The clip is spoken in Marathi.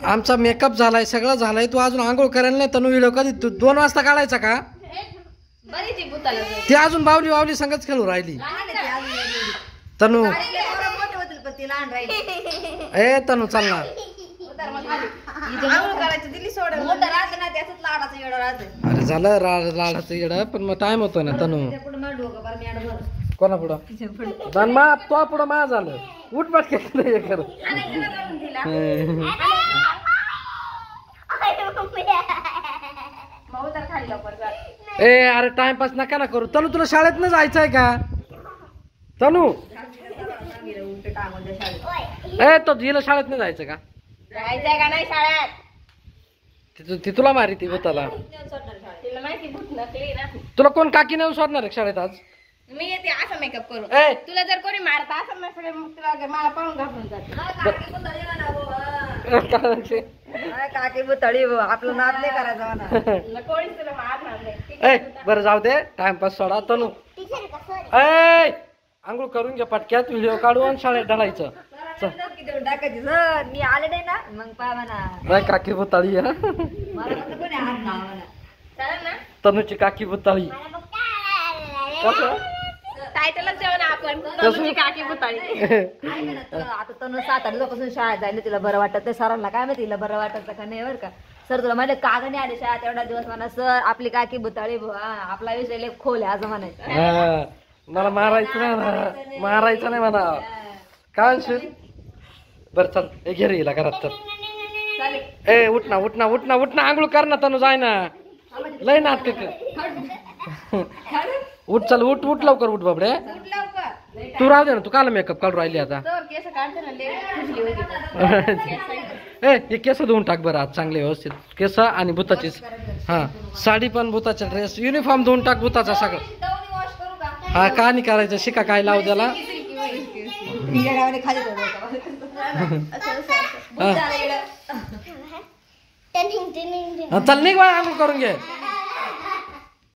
आमचा मेकअप झालाय, सगळं झालंय. तू अजून आंघोळ करायला नाही तनु. व्हिडिओ कधी तू 2 वाजता काढायचा का? ती अजून बावली संगच खेळू राहिली तनु. ए तनु चाल ना. अरे झालं लाडाचं येडं, पण मग टाइम होतो ना तनु. कोणा पुढं जन्मा तो पुढं मा झालं. उठ पट हे कर. ए अरे टाइमपास नका ना करू. तनु तुला शाळेत न जायचंय का तनु? ए तो हिला शाळेत नाही जायचं का? जायचंय का नाही शाळेत? ती तुला मारी ती भूताला. तिला माहिती भूत नकली ना. तुला कोण काकी नाही सोडणार आहे शाळेत आज? मी येते असं मेकअप करू. ए तुला जर कोणी मारत असं ना सगळे मग तुला मला पाहून घाबरून जाते. काकी बुतळी आपलं नाद नाही करायचं म्हणा. कोणीच तुला मारणार नाही. ए बरं जाऊ दे, टाइमपास सोडा तनु. ए आंघोळ करून घ्या पटक्यात, व्हिडिओ काढू आणि शाळेत ढळायचं. टाकायची सर मी आले नाही ना मग पा म्हणा. नाही काकी भूताळी. मला म्हणतं कोणी हात ना म्हणा. चालेल ना? तनुची काकी भूताळी. कसं टायटलच देऊ ना आपण, तनुची काकी भूताळी. आता तनु 7-8 दिवसापासून शाळेत जायला तिला बरं वाटत नाही. सरांना काय माहिती तिला बरं वाटत का नाही बरं का. सर तुला म्हणले का नाही आले शाळेत एवढा दिवस म्हणा. सर आपली काकी भुताळी आपला विषय लय खोल आहे असं म्हणायचं. मला मारायचं नाही ना, मारायचं नाही म्हणा. काय म्हणशील? बरं चल हे घे रे हिला घरात. चल ए उठ ना उठ ना उठ ना उठ ना. आंघोळ कर ना तनु, जाय ना. लय नाटक. उठ चल उठ उठ लवकर उठ बाबडे. तू राहू दे ना, तू काल मेकअप काढून राहिली आता. केस काढते ना, लय खुजली होती. ए हे केस धुवून टाक बरं आज चांगले व्यवस्थित. केस आणि भूताची हा साडी पण, भूताचा ड्रेस, युनिफॉर्म धुवून टाक भूताचा सगळं. हा का नाही करायचं, शिका काय लाव त्याला. चल निघ बाळा, आंघोळ करून घे.